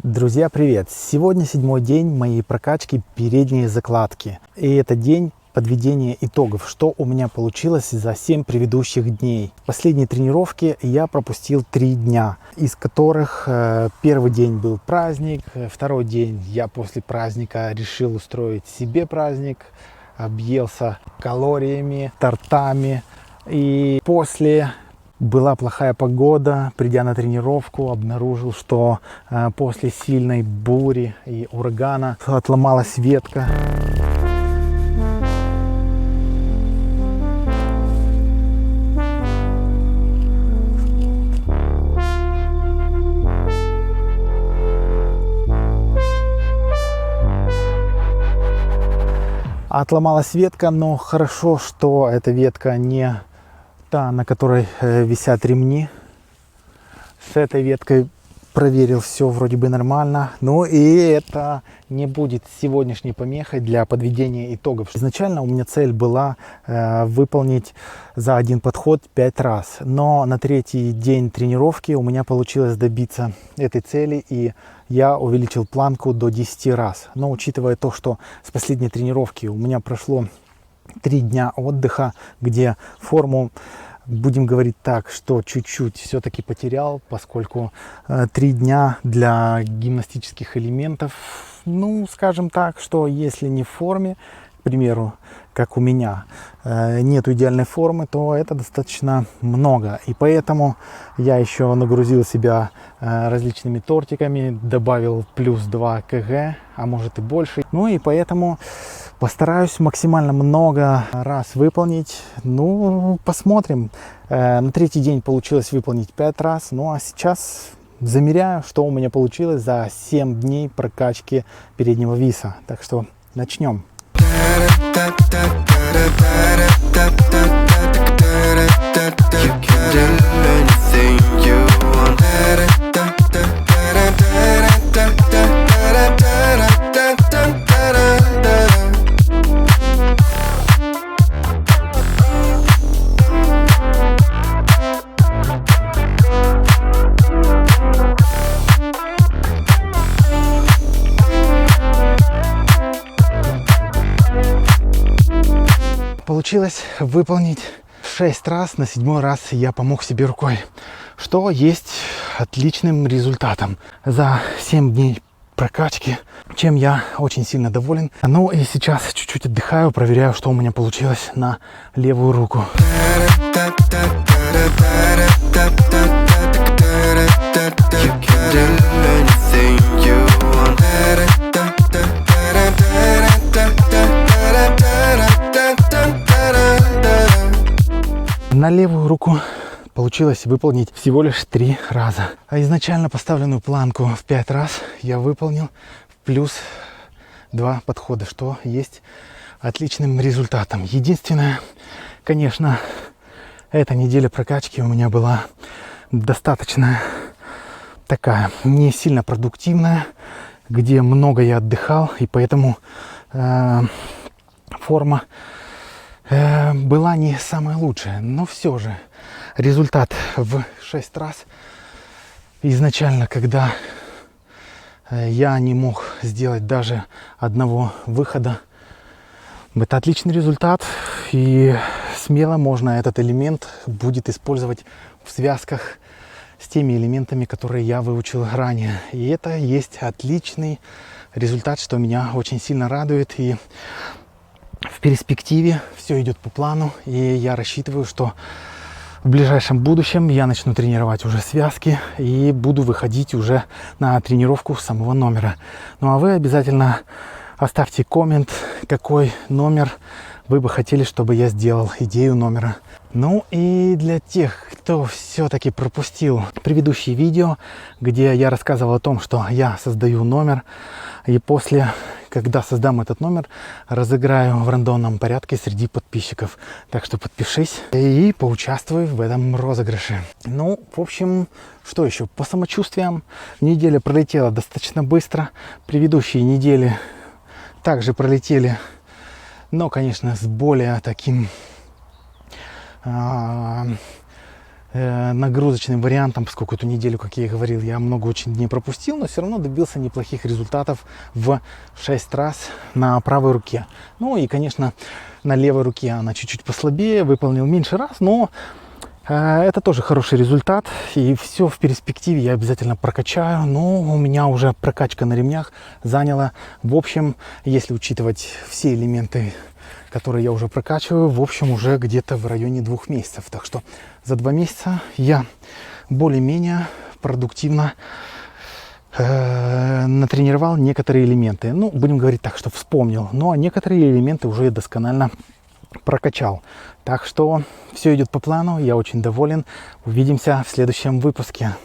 Друзья, привет! Сегодня 7-й день моей прокачки передней закладки. И это день подведения итогов, что у меня получилось за 7 предыдущих дней. В последней тренировке я пропустил 3 дня, из которых первый день был праздник, второй день я после праздника решил устроить себе праздник, объелся калориями, тортами, и после... Была плохая погода, придя на тренировку, обнаружил, что после сильной бури и урагана отломалась ветка. Отломалась ветка, но хорошо, что эта ветка не та, на которой висят ремни. С этой веткой проверил, все вроде бы нормально. Ну и это не будет сегодняшней помехой для подведения итогов. Изначально у меня цель была выполнить за один подход 5 раз. Но на 3-й день тренировки у меня получилось добиться этой цели, и я увеличил планку до 10 раз. Но учитывая то, что с последней тренировки у меня прошло 3 дня отдыха, где форму, будем говорить так, что чуть-чуть все-таки потерял, поскольку 3 дня для гимнастических элементов, ну, скажем так, что если не в форме, к примеру, как у меня, нет идеальной формы, то это достаточно много. И поэтому я еще нагрузил себя различными тортиками, добавил плюс 2 кг, а может и больше. Ну и поэтому постараюсь максимально много раз выполнить. Ну, посмотрим. На 3-й день получилось выполнить 5 раз. Ну а сейчас замеряю, что у меня получилось за 7 дней прокачки переднего виса. Так что начнем. Получилось выполнить 6 раз, на 7-й раз я помог себе рукой, что есть отличным результатом за 7 дней прокачки, чем я очень сильно доволен. Ну и сейчас чуть-чуть отдыхаю, проверяю, что у меня получилось на левую руку. На левую руку получилось выполнить всего лишь 3 раза. А изначально поставленную планку в 5 раз я выполнил плюс 2 подхода, что есть отличным результатом. Единственное, конечно, эта неделя прокачки у меня была достаточно такая, не сильно продуктивная, где много я отдыхал, и поэтому форма была не самая лучшая, но все же результат в 6 раз изначально, когда я не мог сделать даже одного выхода, это отличный результат, и смело можно этот элемент будет использовать в связках с теми элементами, которые я выучил ранее. И это есть отличный результат, что меня очень сильно радует, и в перспективе все идет по плану, и я рассчитываю, что в ближайшем будущем я начну тренировать уже связки и буду выходить уже на тренировку самого номера. Ну а вы обязательно оставьте коммент, какой номер вы бы хотели, чтобы я сделал, идею номера. Ну и для тех, кто все-таки пропустил предыдущие видео, где я рассказывал о том, что я создаю номер, и после, когда создам этот номер, разыграю в рандомном порядке среди подписчиков. Так что подпишись и поучаствуй в этом розыгрыше. Ну, в общем, что еще? По самочувствиям неделя пролетела достаточно быстро. Предыдущие недели также пролетели, но, конечно, с более таким нагрузочным вариантом, поскольку эту неделю, как я и говорил, я много очень дней пропустил, но все равно добился неплохих результатов в 6 раз на правой руке. Ну и, конечно, на левой руке она чуть-чуть послабее, выполнил меньше раз, но это тоже хороший результат, и все в перспективе я обязательно прокачаю, но у меня уже прокачка на ремнях заняла, в общем, если учитывать все элементы, которые я уже прокачиваю, в общем, уже где-то в районе 2 месяцев. Так что за 2 месяца я более-менее продуктивно натренировал некоторые элементы. Ну, будем говорить так, что вспомнил. Ну, а некоторые элементы уже я досконально прокачал. Так что все идет по плану, я очень доволен. Увидимся в следующем выпуске.